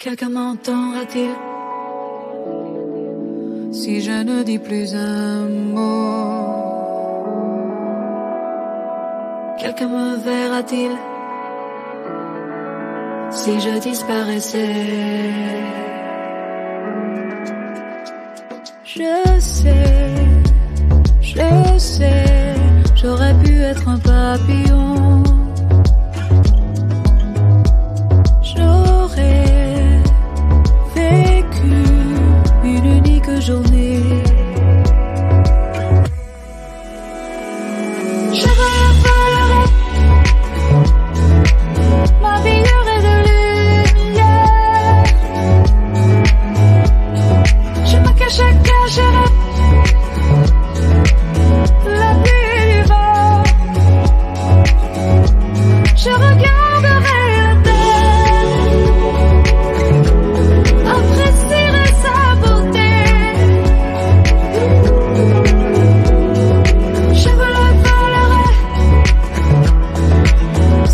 Quelqu'un m'entendra-t-il si je ne dis plus un mot? Quelqu'un me verra-t-il si je disparaissais? Je sais, j'aurais pu être un papillon. J'aurais vécu une unique journée. Je volerai, m'habillerai de lumière. Je me cacherai la pluie et du vent. Je regarderai la terre, apprécierai sa beauté. Je volerai,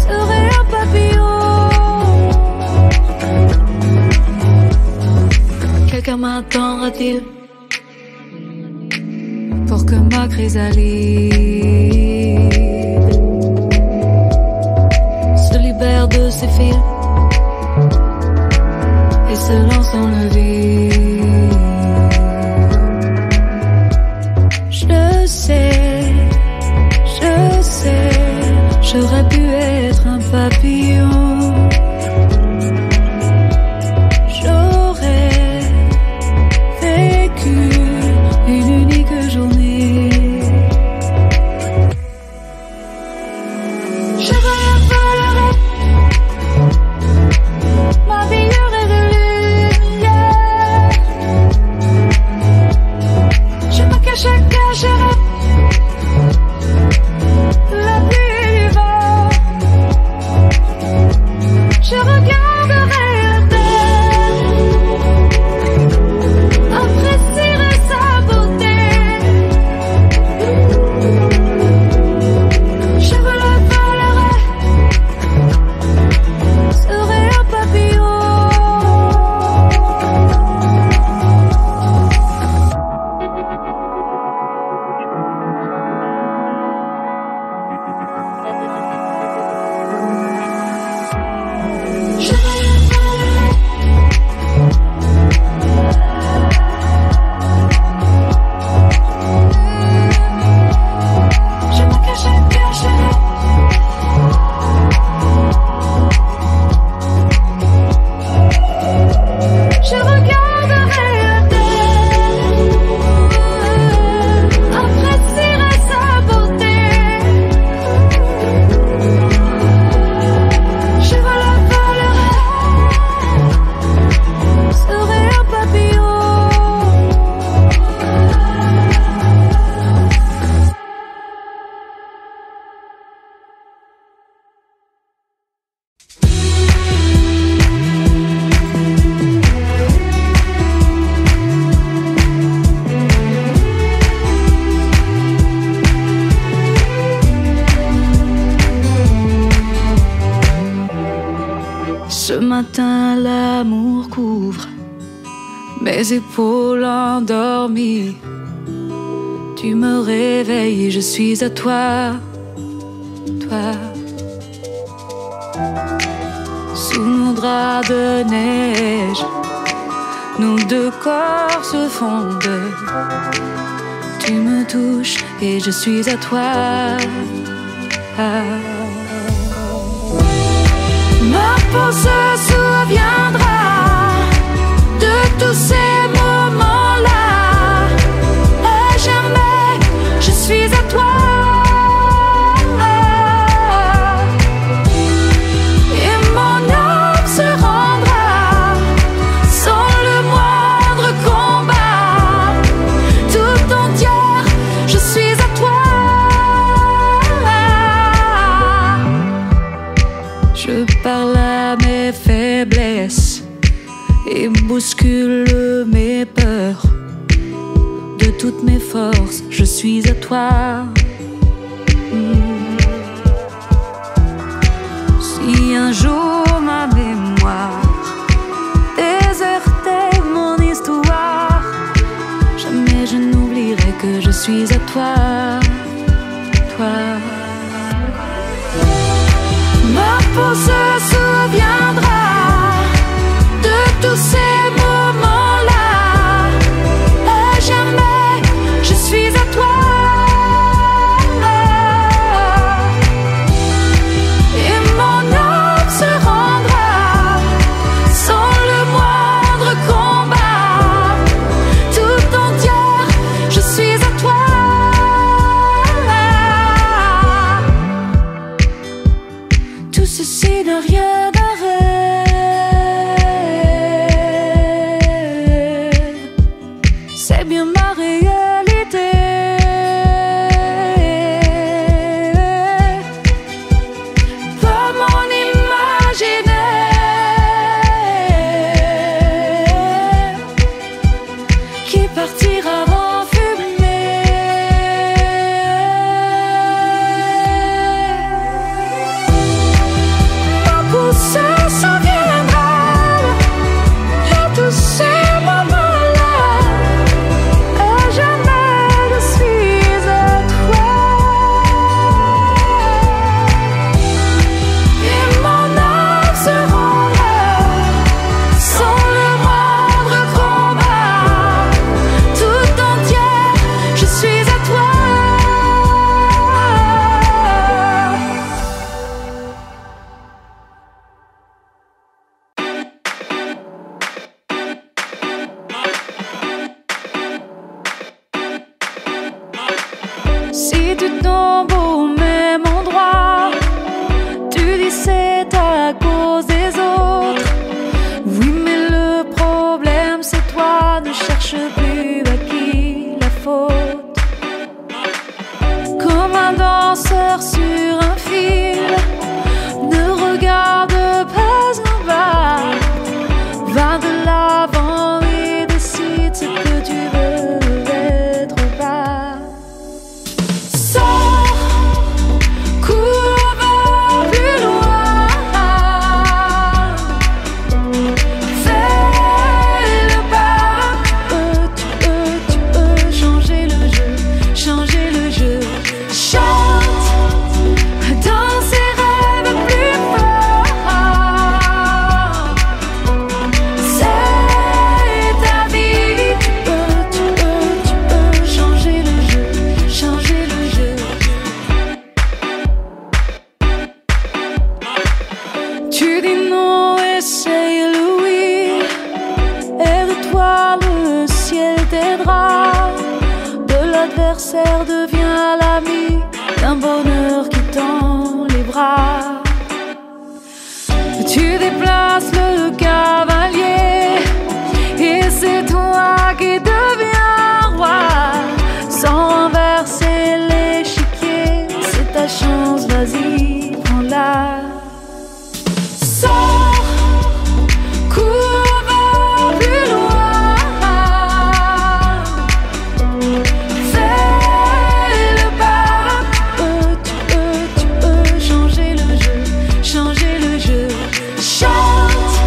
serai un papillon. Quelqu'un m'attendra-t-il pour que ma chrysalide se libère de ses fils et se lance dans le vide? Je sais, j'aurais pu être un papillon. J'aurais vécu une unique journée. Je volerai, m'habillerai de lumière. Je me cacherai la pluie et du vent. Je regarderai la terre, apprécierai sa beauté. Je volerai, serai un papillon. Je me cacherai. Je regarderai la terre, apprécierai sa beauté. Je volerai, serai un papillon. Ce matin, l'amour couvre mes épaules endormies. Tu me réveilles, je suis à toi, toi. Sous nos draps de neige, nos deux corps se fondent. Tu me touches et je suis à toi. Ma peau se souviendra de tous ces moments-là. À jamais, je suis à toi. Et mon âme se rendra sans le moindre combat. Tout entière, je suis à toi. Je parle à mes faiblesses et bouscule mes peurs. De toutes mes forces, je suis à toi. Si un jour ma mémoire suis à toi, toi. Ma peau se souviendra de tous ces moments-là. À jamais, je suis à toi. Et mon âme se rendra sans le moindre combat. Tout entière, je suis à toi. Tout ceci n'a rien d'un rêve, c'est bien ma réalité. Pas mon imaginaire qui partira en fumée. Ma peau se souviendra de tous ces moments-là. À jamais, je suis à toi. Et mon âme se rendra sans le moindre combat. Tout entière, je suis à toi. Si tu tombes au même endroit, tu dis c'est à cause des autres. Oui, mais le problème c'est toi. Ne cherche plus à qui la faute. Comme un danseur sur un fil, ne regarde pas en bas. Va de l'avant et décide ce que tu veux être ou pas. Sors, cours, va plus loin. Fais le pas. Tu peux changer le jeu, changer le jeu. Chante dans ses rêves plus forts. C'est ta vie. Tu peux changer le jeu, changer le jeu. Tu dis non, essaye le oui. Et de toi le ciel t'aidera. De l'adversaire devient l'ami. D'un bonheur qui tend les bras. Tu déplaces le cavalier. Et c'est toi qui deviens roi. Sans inverser l'échiquier. C'est ta chance, vas-y, prends-la. Sors, cours, va plus loin. Fais le pas. Tu peux changer le jeu, changer le jeu. Chante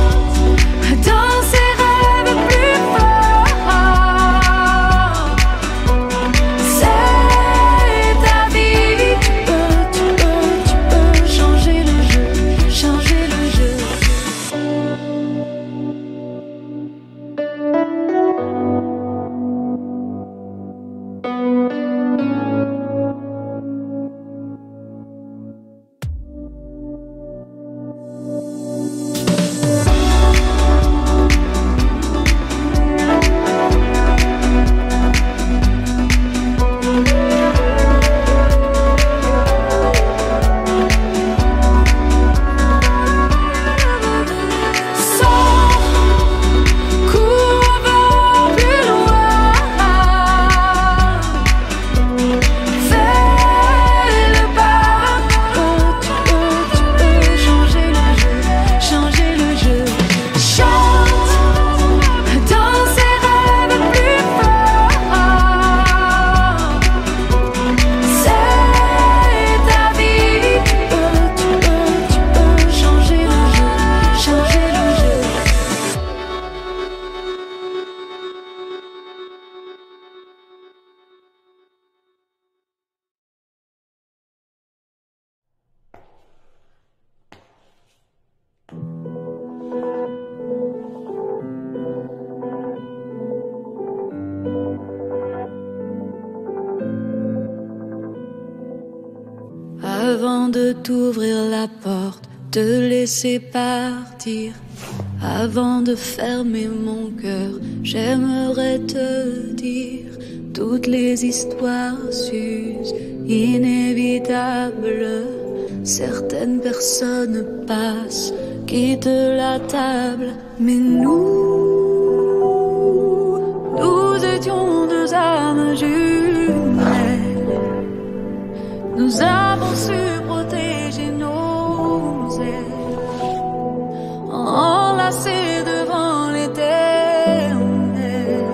t'ouvrir la porte, te laisser partir. Avant de fermer mon cœur, j'aimerais te dire toutes les histoires s'usent, inévitables. Certaines personnes passent, quittent la table, mais nous étions deux âmes jumelles. Nous avons su protéger nos ailes, enlacés devant l'éternel.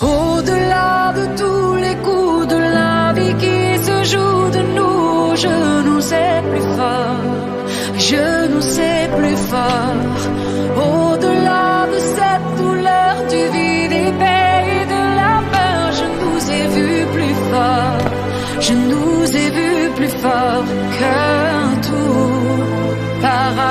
Au-delà de tous les coups de la vie qui se jouent de nous, je nous sais plus fort, je nous sais plus fort. Au-delà de cette douleur du vide épais et de la peur, je nous ai vus plus fort, je nous ai vus plus fort qu'un tour par amour.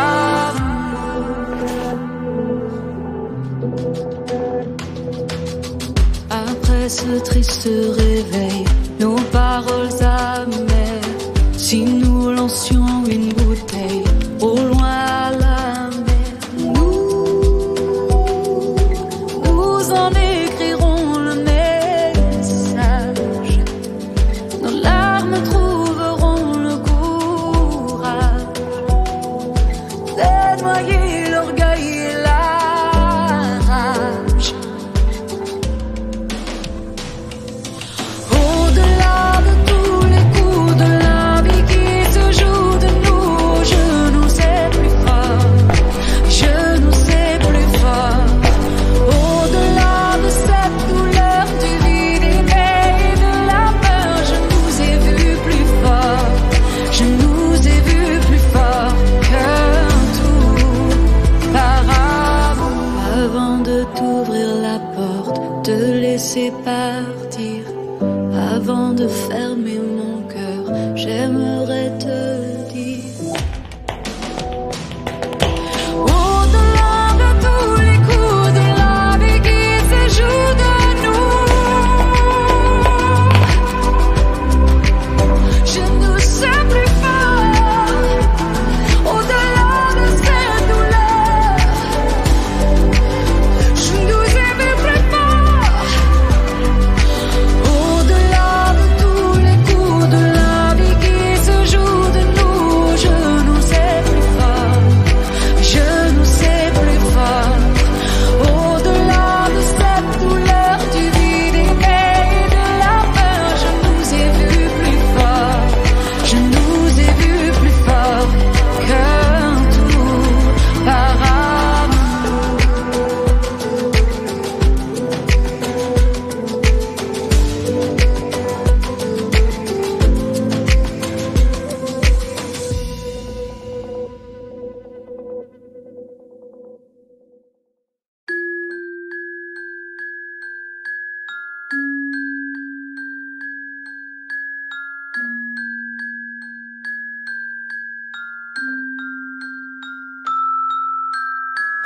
Après ce triste réveil, nos paroles amères, si nous lancions une bouteille au loin à la mer, nous en écrirons le message. Nos larmes trouveront le courage de noyer l'orgueil et la rage. Au-delà de tous les coups de la vie qui se jouent de nous, je nous sais plus fort, je nous sais plus fort. Au-delà de cette douleur du vide épais et de la peur, je nous ai vus plus fort, je nous ai vus plus fort qu'un tour par amour. Avant de t'ouvrir la porte, te laisser partir. Avant de fermer mon cœur, j'aimerais te dire au-delà de tous les coups de la vie qui se jouent de nous, je nous sais plus fort. Au-delà de cette douleur, je nous ai vus plus fort. Au-delà de tous les coups de la vie qui se jouent de nous, je nous sais plus fort, je nous sais plus fort. Au-delà de cette douleur du vide épais et de la peur, je nous ai vus plus fort, je nous ai vus plus fort qu'un tour par amour.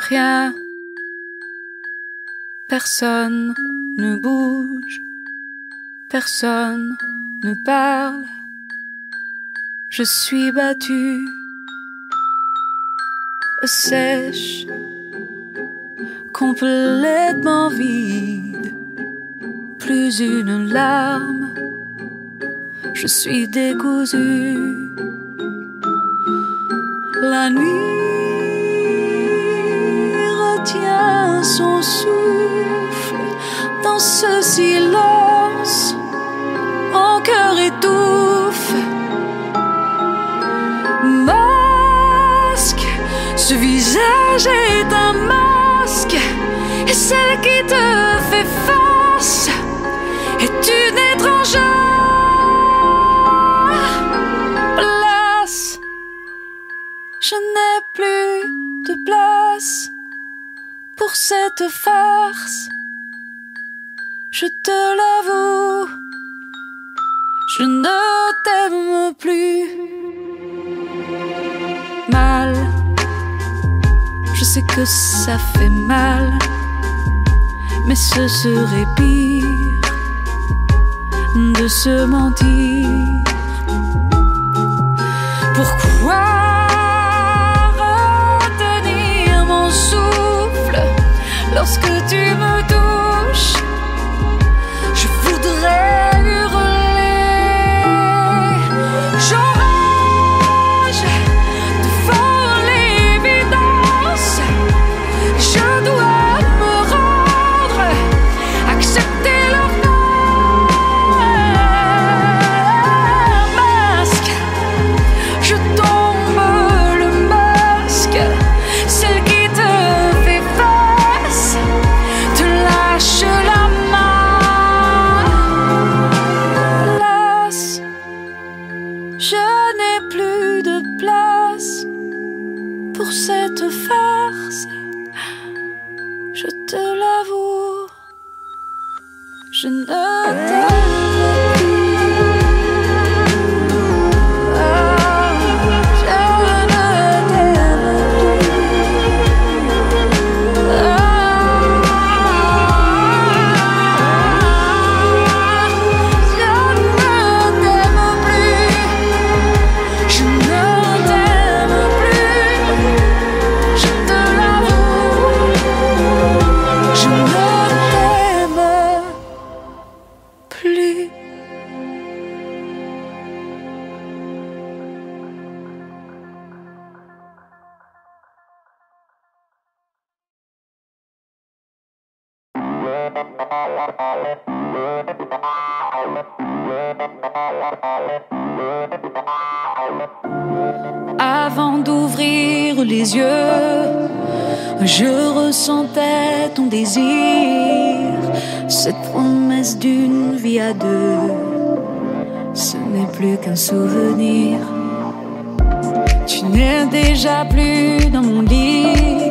Rien, personne ne bouge, personne ne parle. Je suis battue, sèche, complètement vide. Plus une larme, je suis décousue. La nuit retient son souffle dans ce silence. Mon cœur étouffe. Masque, ce visage est un masque, et celle qui te fait face est une étrangère. Place, je n'ai plus de place pour cette farce. Je te l'avoue, je ne t'aime plus. Mal, je sais que ça fait mal, mais ce serait pire de se mentir. Pourquoi retenir mon souffle lorsque tu me touches? Je voudrais hurler, j'enrage devant l'évidence. Je dois me rendre, accepter leur masque. Je tombe le masque, celle qui te fait face, te lâche la main. Hélas, je n'ai plus de place pour cette farce. Je te l'avoue, je ne t'aime plus. Avant d'ouvrir les yeux, je ressentais ton désir, cette promesse d'une vie à deux. Ce n'est plus qu'un souvenir. Tu n'es déjà plus dans mon lit,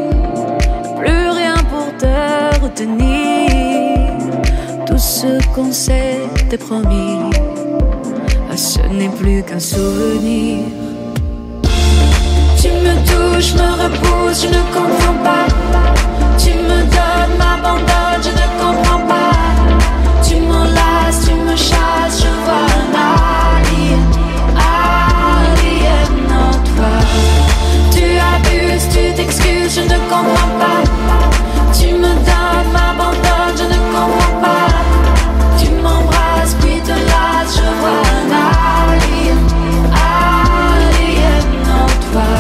plus rien pour te retenir. Tout ce qu'on s'était promis, ce n'est plus qu'un souvenir. Tu me touches, me repousses, je ne comprends pas. Tu me donnes, m'abandonnes, je ne comprends pas. Tu m'enlaces, tu me chasses, je vois un alien en toi. Tu abuses, tu t'excuses, je ne comprends pas. Tu me donnes, m'abandonnes, je ne comprends pas. Tu m'embrasses, puis te lasses, je vois un alien en toi.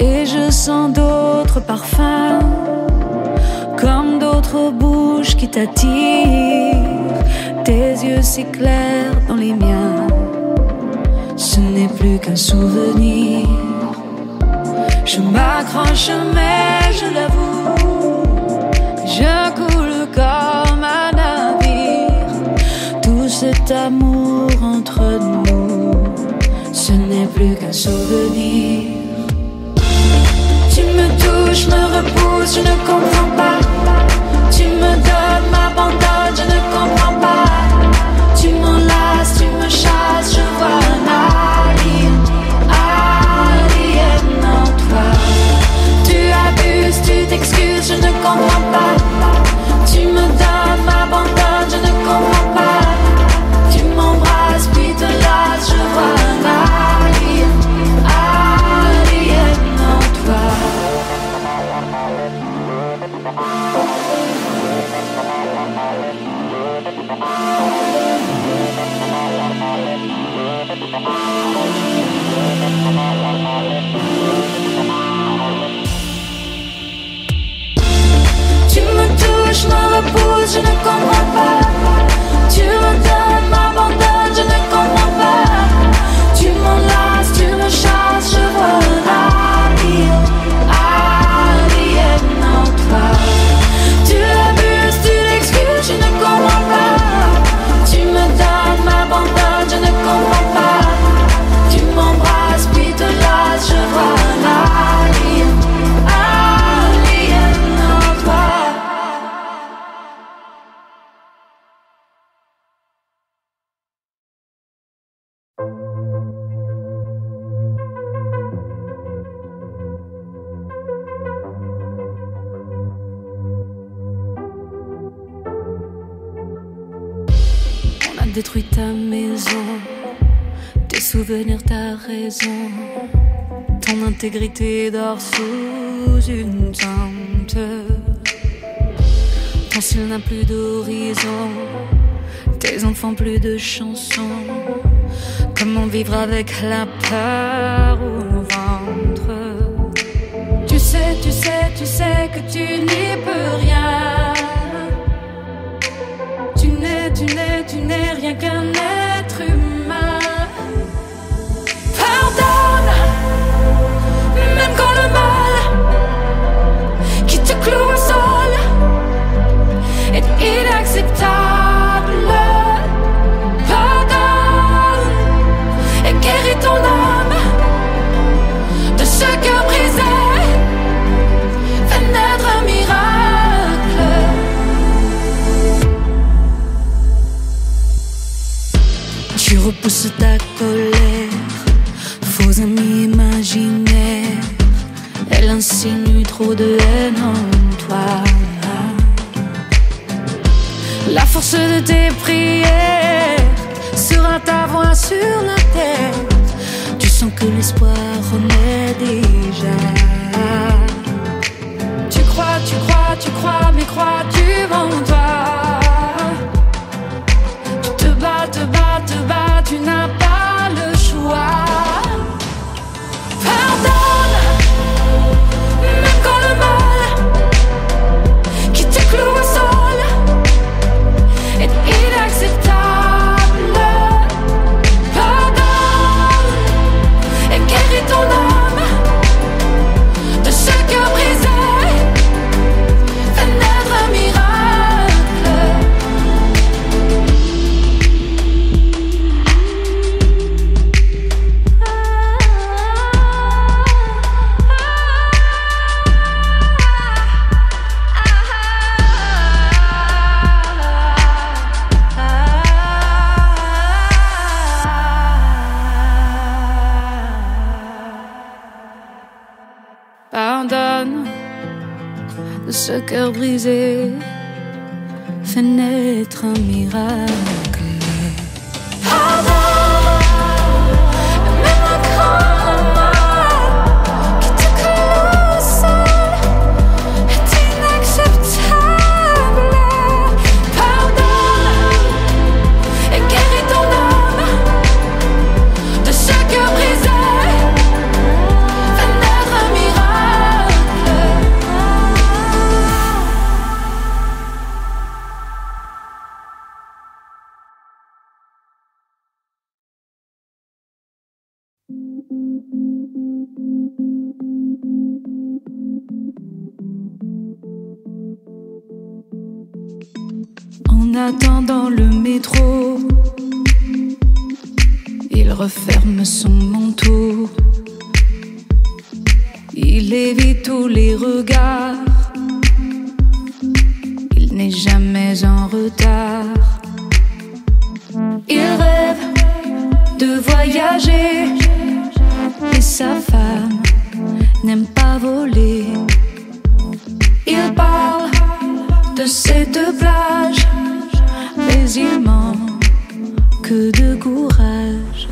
Et je sens d'autres parfums, comme d'autres bouches qui t'attirent. Tes yeux si clairs dans les miens, ce n'est plus qu'un souvenir. Je m'accroche mais je l'avoue, je coule comme un navire. Tout cet amour entre nous, ce n'est plus qu'un souvenir. Tu me touches, me repousses, je ne comprends pas. Tu me donnes, m'abandonnes, je ne comprends pas. Tu m'enlaces, tu me chasses, je vois un alien en toi. Tu abuses, tu t'excuses, je ne comprends pas. Tu me donnes, m'abandonnes, je ne comprends pas. Tu m'embrasses, puis te lasses, je vois un alien en toi. Tu me touches, me repousses, je ne comprends pas. Tu me donnes, m'abandonnes, je ne comprends pas. Tu m'enlaces, tu me chasses, je vois un alien en toi. Tu abuses, tu l'excuses, je ne comprends pas. Tu me donnes, m'abandonnes, je ne comprends pas. Tu m'embrasses, puis te lasses, je vois un alien en toi. détruit ta maison, tes souvenirs, ta raison, ton intégrité dort sous une tente. Ton ciel n'a plus d'horizon, tes enfants plus de chansons. Comment vivre avec la peur au ventre? Tu sais, tu sais, tu sais que tu n'y peux rien. Tu n'es rien qu'un être humain. Pardonne, même quand le mal qui te cloue au sol est inacceptable. Pardonne et guéris ton âme de ce cœur brisé. Fais naître un miracle. Tu repousses ta colère, faux amis imaginaires. Elle insinue trop de haine en toi. La force de tes prières sera ta voix sur la terre. Tu sens que l'espoir renaît déjà. Tu crois, mais crois-tu en toi? Tu te bats, tu n'as pas le choix. Pardonne, même quand le mal qui te cloue au sol est inacceptable. Pardonne et guéris ton âme de ce cœur brisé. Fais naître un miracle. Pardonne de ce cœur brisé, fais naître un miracle. Pardonne, même quand le mal qui te cloue au sol est inacceptable. Pardonne et guéris ton âme de ce cœur brisé. En attendant le métro, il referme son manteau. Il évite tous les regards. Il n'est jamais en retard. Il rêve de voyager, mais sa femme n'aime pas voler. Il parle de cette plage, mais il manque de courage.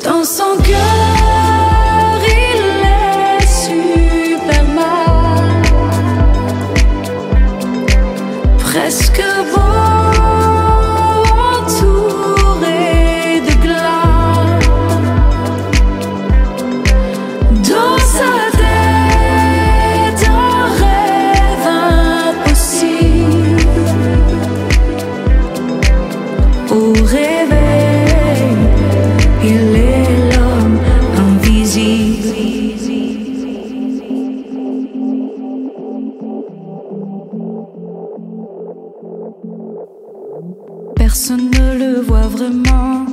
Dans son cœur, il est Superman, presque beau, entouré de glace. Dans sa tête, un rêve impossible. Au réveil, il est l'homme invisible. Personne ne le voit vraiment.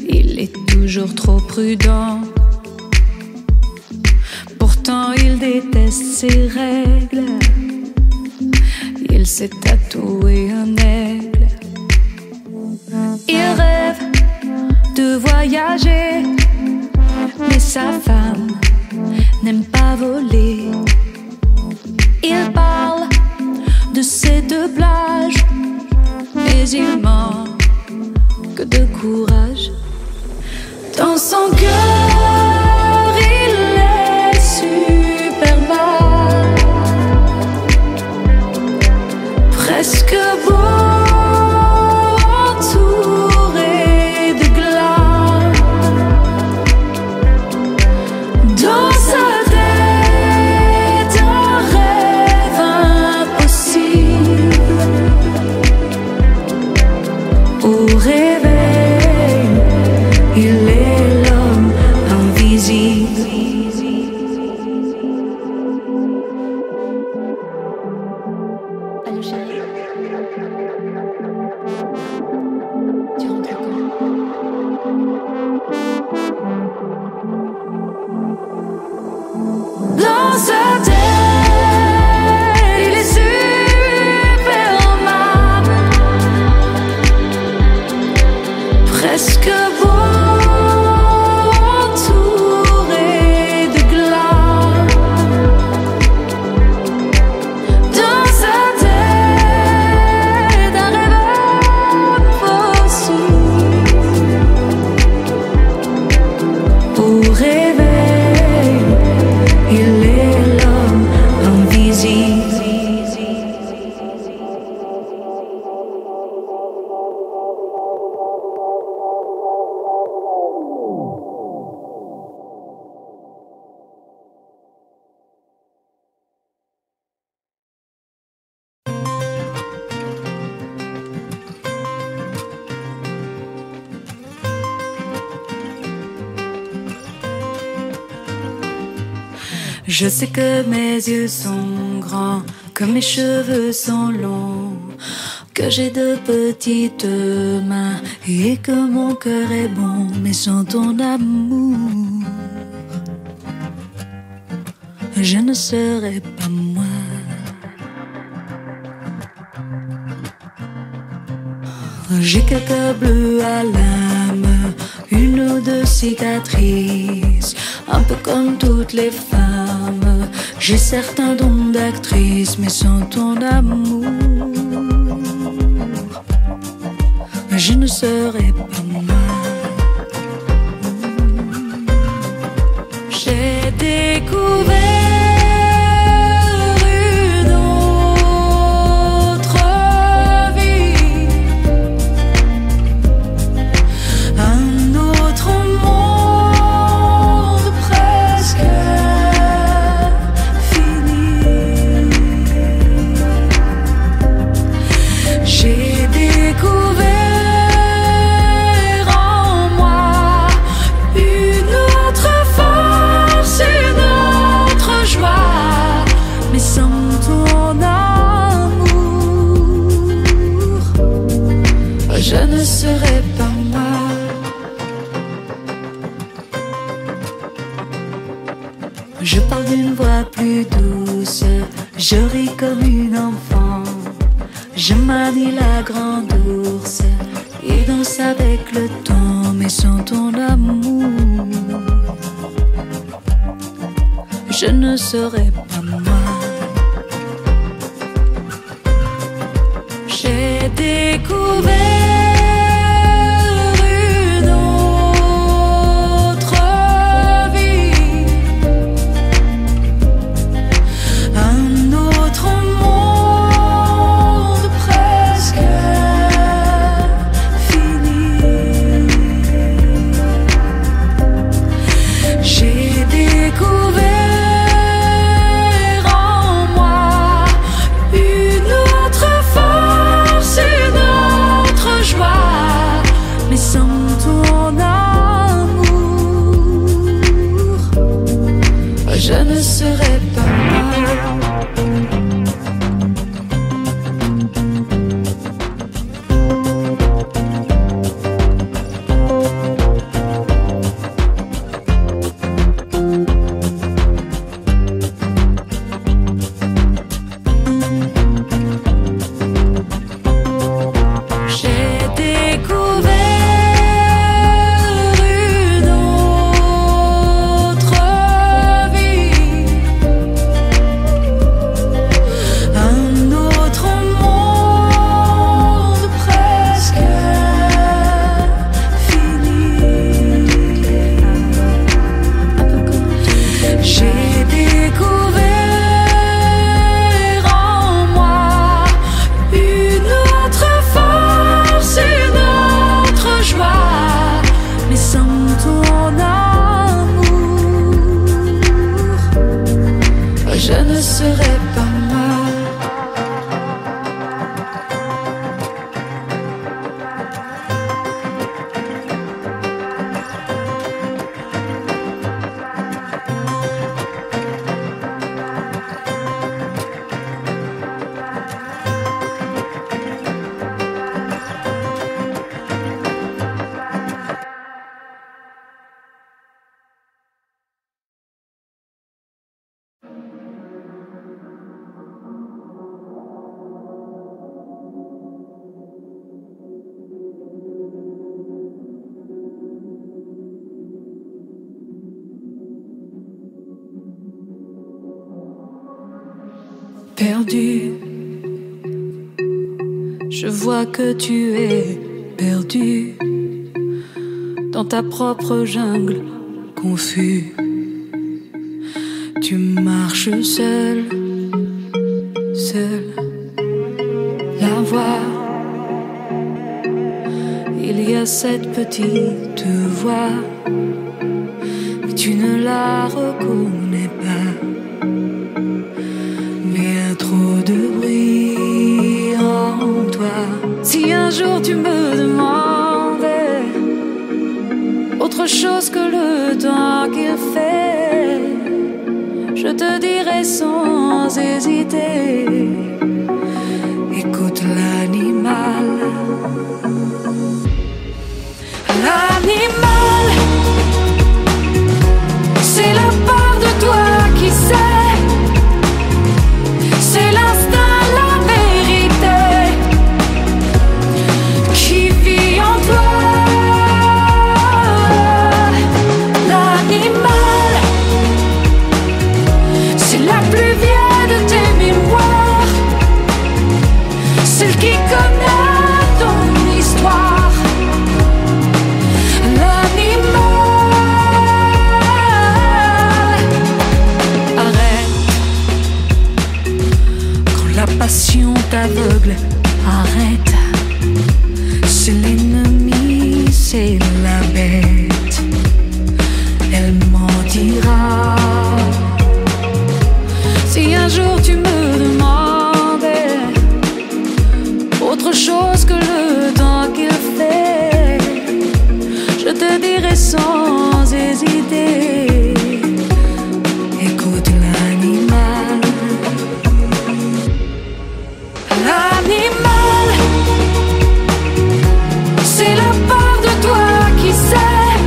Il est toujours trop prudent. Pourtant il déteste ses règles. Il s'est tatoué un aigle. Il rêve de voyager, mais sa femme n'aime pas voler. Il parle de cette plage, mais mais il manque que de courage. Dans son cœur, il est super bas, presque beau, entouré de glace. Dans sa tête, un rêve impossible. Au réveil, il est l'homme invisible. Allô chérie, tu rentres quand? Dans sa tête, il est Superman, presque beau, entouré de glace. Dans sa tête, un rêve impossible. Au réveil, il est l'homme invisible. Je sais que mes yeux sont grands, que mes cheveux sont longs, que j'ai de petites mains et que mon cœur est bon, mais sans ton amour, je ne serai pas moi. J'ai quelques bleus à l'âme, une ou deux cicatrices, un peu comme toutes les femmes. J'ai certains dons d'actrice, mais sans ton amour, je ne serai pas moi. J'ai découvert une autre vie, un autre monde presque fini. J'ai découvert en moi une autre force, une autre joie, mais sans ton amour, je ne serai pas moi. Je parle d'une voix plus douce, je ris comme une enfant, je manie la grande ours et danse avec le temps, mais sans ton amour, je ne serai pas moi. J'ai découvert une autre vie, un autre monde presque fini. J'ai découvert en moi une autre force, une autre perdu. Je vois que tu es perdu dans ta propre jungle confus. Tu marches seul, seul. La voix, il y a cette petite voix, mais tu ne la reconnais pas. Mais il y a trop de bruit en toi. Si un jour tu me demandais autre chose que le temps qu'il fait, je te dirai sans hésiter, écoute l'animal. L'animal, c'est la part de toi qui sait, c'est l'instinct, la vérité qui vit en toi. L'animal, c'est la plus vieille de tes mémoires, celle qui connaît ton histoire. Passion t'aveugle, arrête. C'est l'ennemi, c'est la bête. Elle mentira. Si un jour tu me demandais autre chose que le temps qu'il fait, je te dirai sans hésiter, écoute l'animal. L'animal, c'est la part de toi qui sait,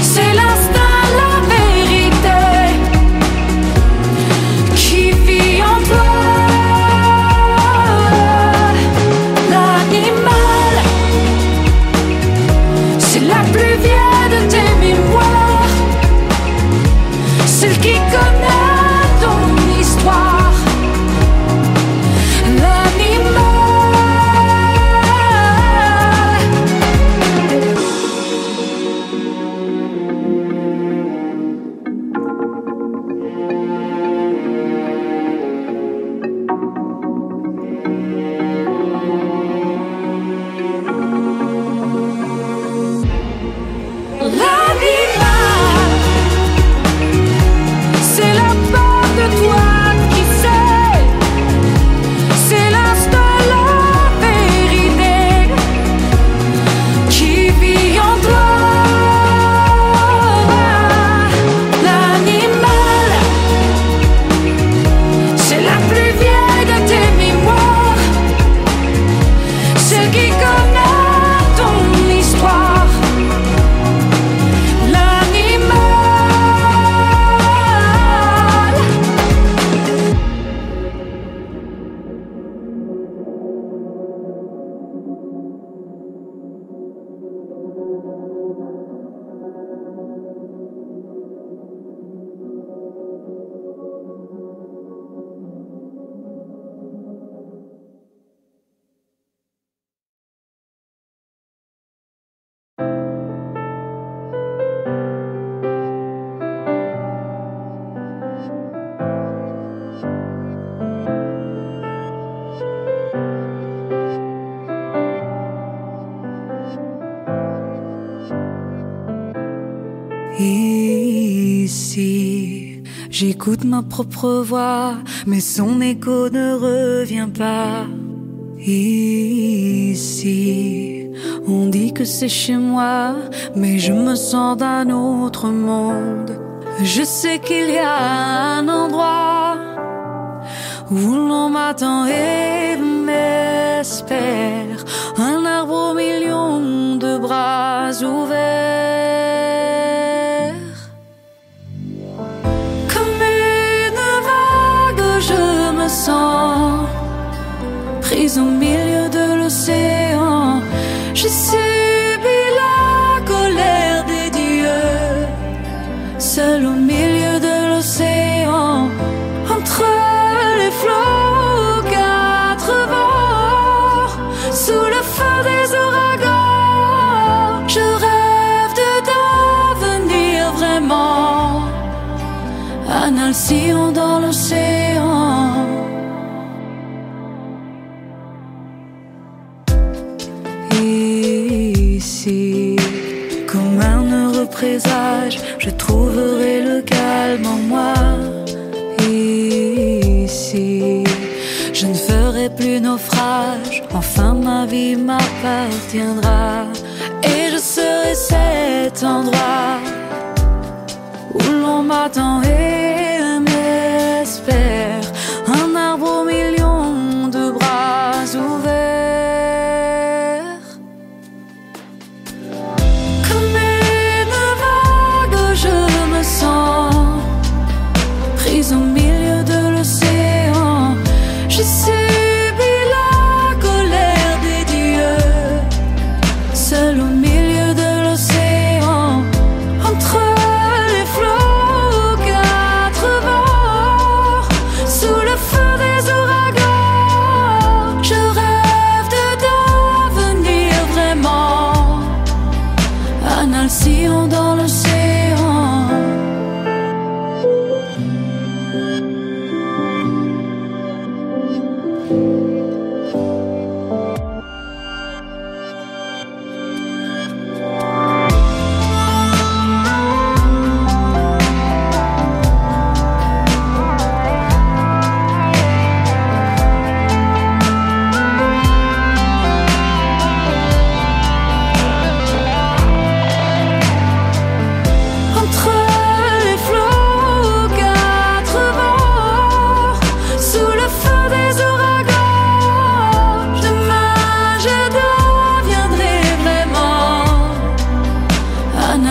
c'est l'instinct, la vérité qui vit en toi. L'animal, c'est la plus vieille de tes mémoires, celle qui connaît ton histoire. Ici, j'écoute ma propre voix, mais son écho ne revient pas. Ici, on dit que c'est chez moi, mais je me sens d'un autre monde. Je sais qu'il y a un endroit où l'on m'attend et m'espère, un arbre aux millions de bras ouverts. Je me sens prise au milieu de l'océan. J'ai subi la colère des dieux, seul au milieu de l'océan, entre Alcyon dans l'océan. Ici, comme un heureux présage, je trouverai le calme en moi. Ici, je ne ferai plus naufrage, enfin ma vie m'appartiendra. Et je serai cet endroit où l'on m'attend et m'espère, un arbre aux millions de bras ouverts. Comme une vague, je me sens prise au milieu de l'océan. J'ai subi la colère des dieux, seul au milieu de l'océan, entre les flots aux quatre vents, sous le feu des ouragans. Je rêve de devenir vraiment un Alcyon dans l'océan.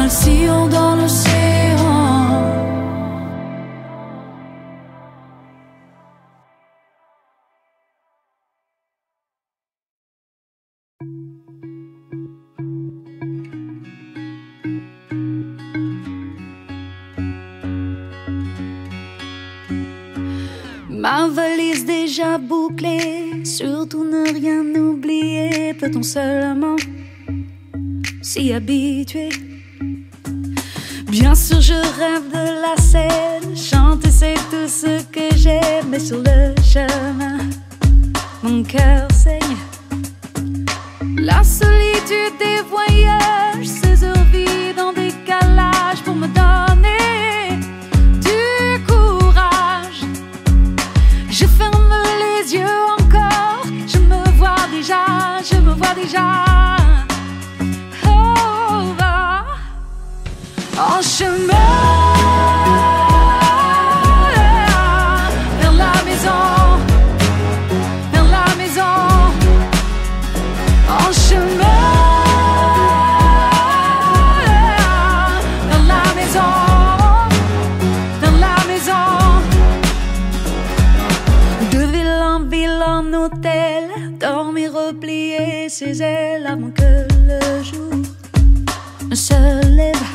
Alcyon dans l'océan. Ma valise déjà bouclée, surtout ne rien oublier. Peut-on seulement s'y habituer? Bien sûr je rêve de la scène, chanter c'est tout ce que j'aime. Mais sur le chemin, mon cœur saigne. La solitude des voyages, ces heures vides en décalage pour me donner du courage. Je ferme les yeux encore, je me vois déjà, je me vois déjà. En chemin vers la maison, vers la maison. En chemin vers la maison, vers la maison. De ville en ville en hôtel, dormir replier ses ailes avant que le jour ne se lève.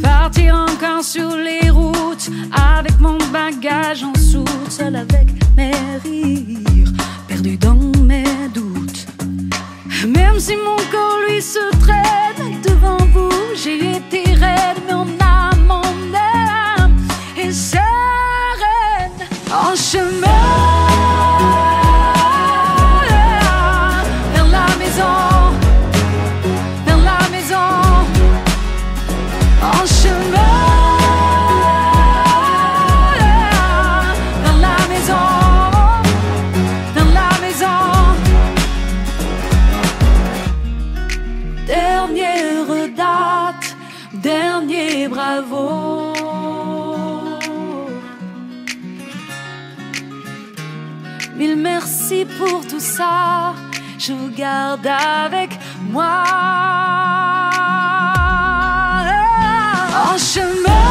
Partir encore sur les routes avec mon bagage en soute, seul avec mes rires, perdu dans mes doutes. Même si mon corps lui se traîne devant vous, j'ai été raide, mais mon âme est sereine. En chemin vers la maison, vers la maison. En chemin vers la maison, vers la maison. Dernière date, dernier bravo. Mille merci pour tout ça, je vous garde avec moi. En chemin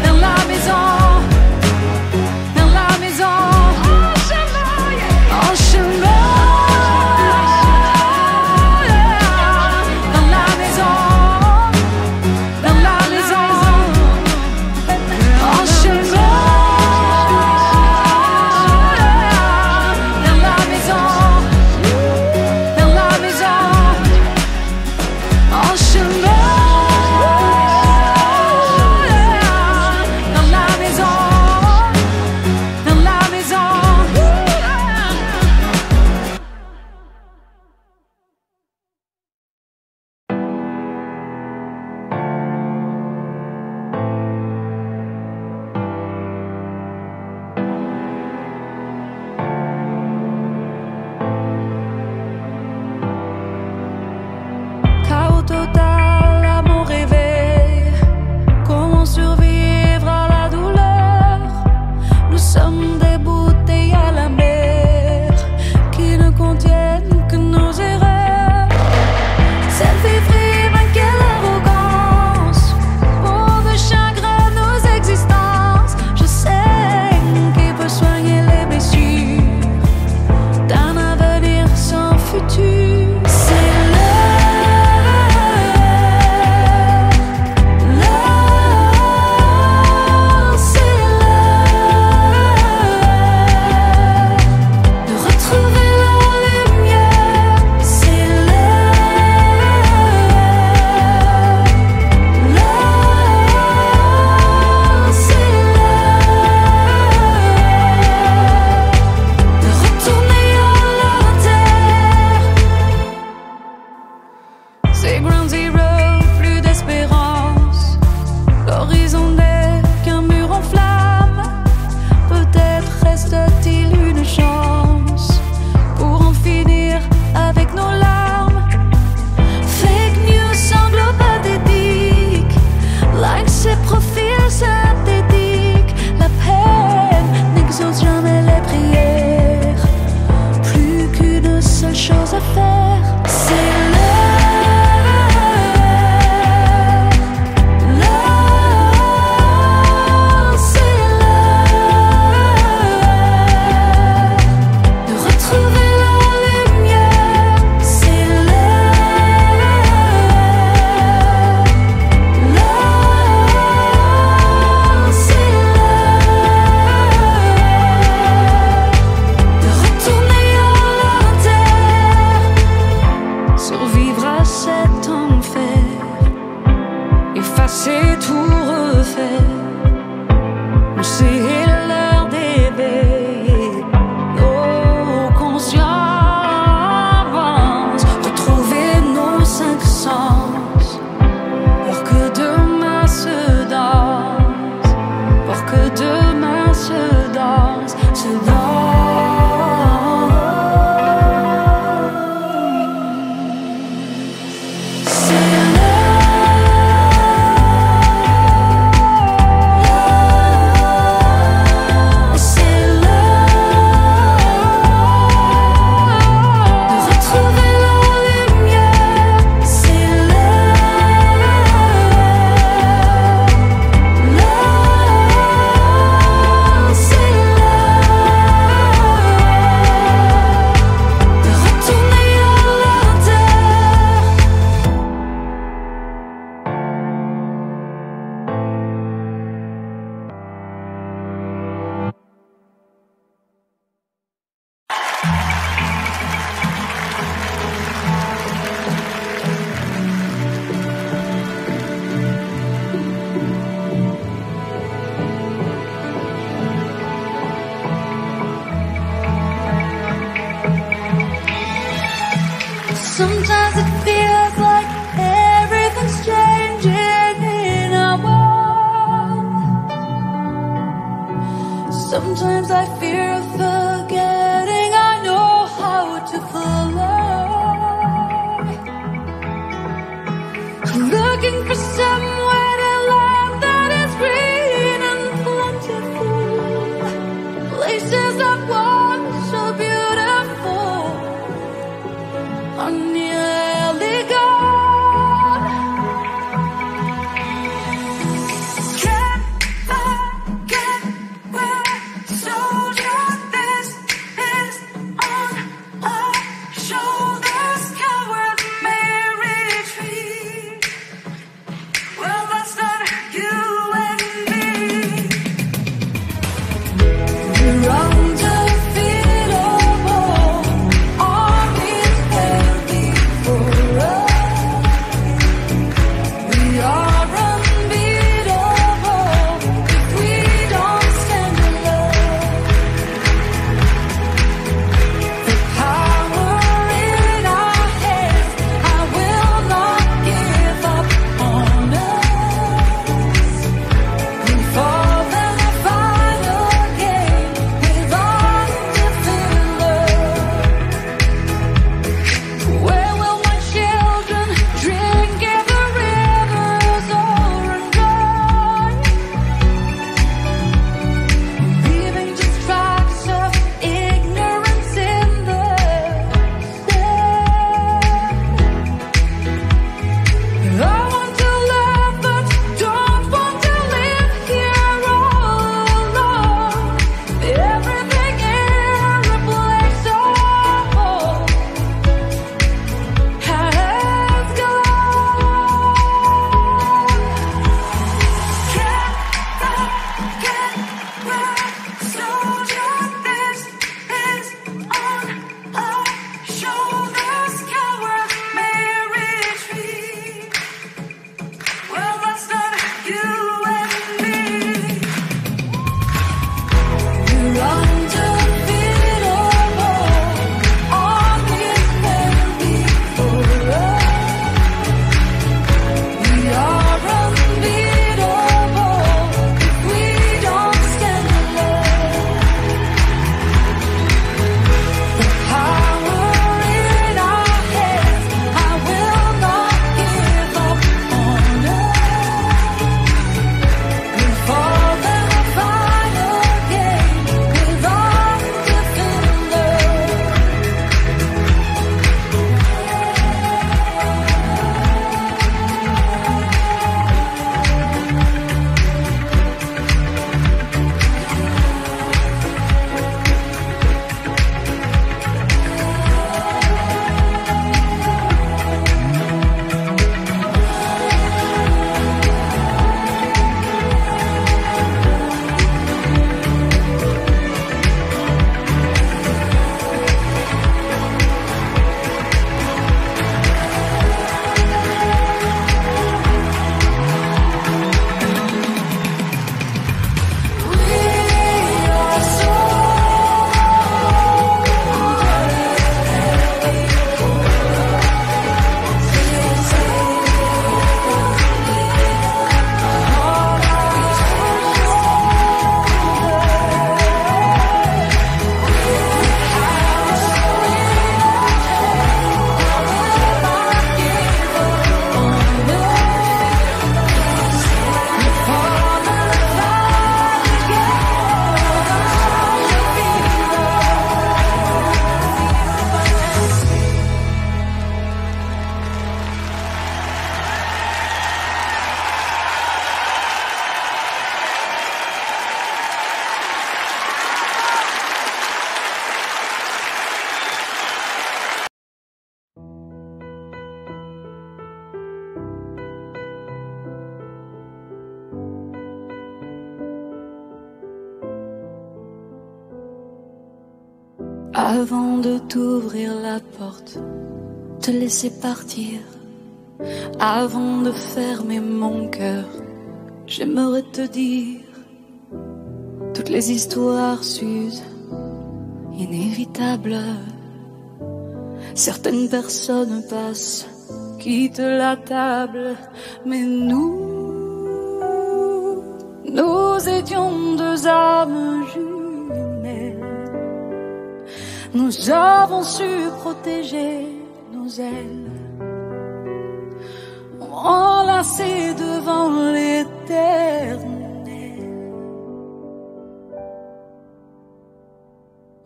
vers la maison, vers la maison. En chemin vers la maison, vers la maison. En chemin vers la maison, vers la maison. Sometimes I fear forgetting I know how to fly, looking for somewhere to land that is green and plentiful, places that once so beautiful are nearly gone. Can I get where soldier this is on our shoulders, coward may retreat. Well, that's not you and me. We're undefeatable, armies ready for us. We are unbeatable if we don't stand alone. The power in our hands, I will not give up on us. We fall in the final game with undefeated love. Where will my children drink if the rivers overrun? Leaving just tracks of ignorance in the sand. I want to love but don't want to live here all alone. Everything irreplaceable has gone. Can I get where soldier this is on our shoulders, coward may retreat. Well, that's not you and me. We're undefeatable, armies ready for us. We are unbeatable if we don't stand alone. The power in our hands, I will not give up on us. We fall in the final game with undefeated love. Avant de t'ouvrir la porte, te laisser partir, avant de fermer mon cœur, j'aimerais te dire, toutes les histoires s'usent, inévitables. Certaines personnes passent, quittent la table, mais nous étions deux âmes jumeaux. ciel. Nous avons su protéger nos ailes, enlacées devant l'éternel.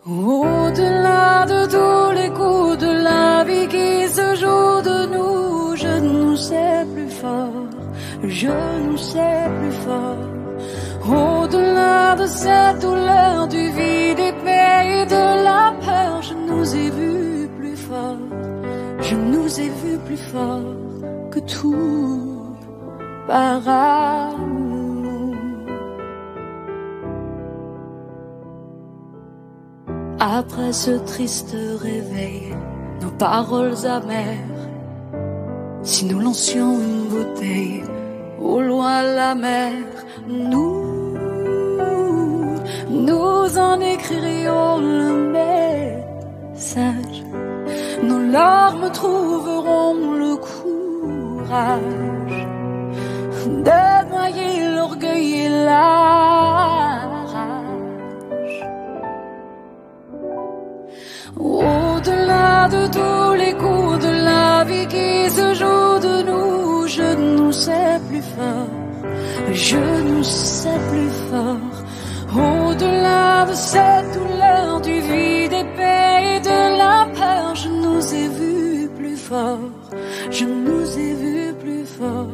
Au-delà de tous les coups de la vie qui se jouent de nous, je nous sais plus fort, je nous sais plus fort. Au-delà de cette douleur, du vide épais et de la peur, je nous ai vus plus fort, je nous ai vus plus fort que tout par amour. Après ce triste réveil, nos paroles amères, si nous lancions une bouteille au loin la mer, nous en écririons le message. Nos larmes trouveront le courage de noyer l'orgueil et la rage. Au-delà de tous les coups de la vie qui se jouent de nous, je nous sais plus fort, je nous sais plus fort. Au-delà de cette douleur, du vide épais et de la peur, je nous ai vus plus fort, je nous ai vus plus fort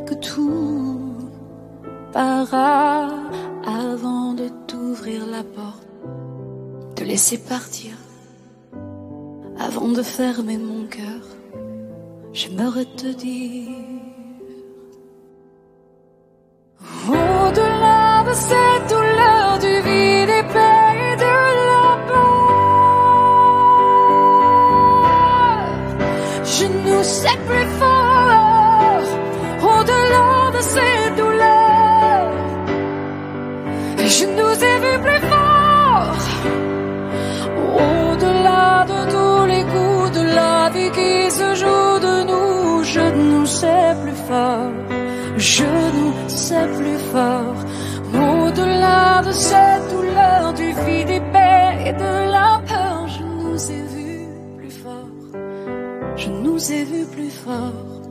que tout par avant de t'ouvrir la porte, de laisser partir, avant de fermer mon cœur, j'aimerais te dire. Au-delà de cette douleur, du vide épais et de la peur, je nous sais plus fort. Au-delà de cette douleur, je nous ai vus plus fort. Au-delà de tous les coups de la vie qui se jouent de nous, je nous sais plus fort, je nous sais plus fort. Au-delà de cette douleur, du vide épais et de la peur, je nous ai vus plus fort, je nous ai vus plus fort.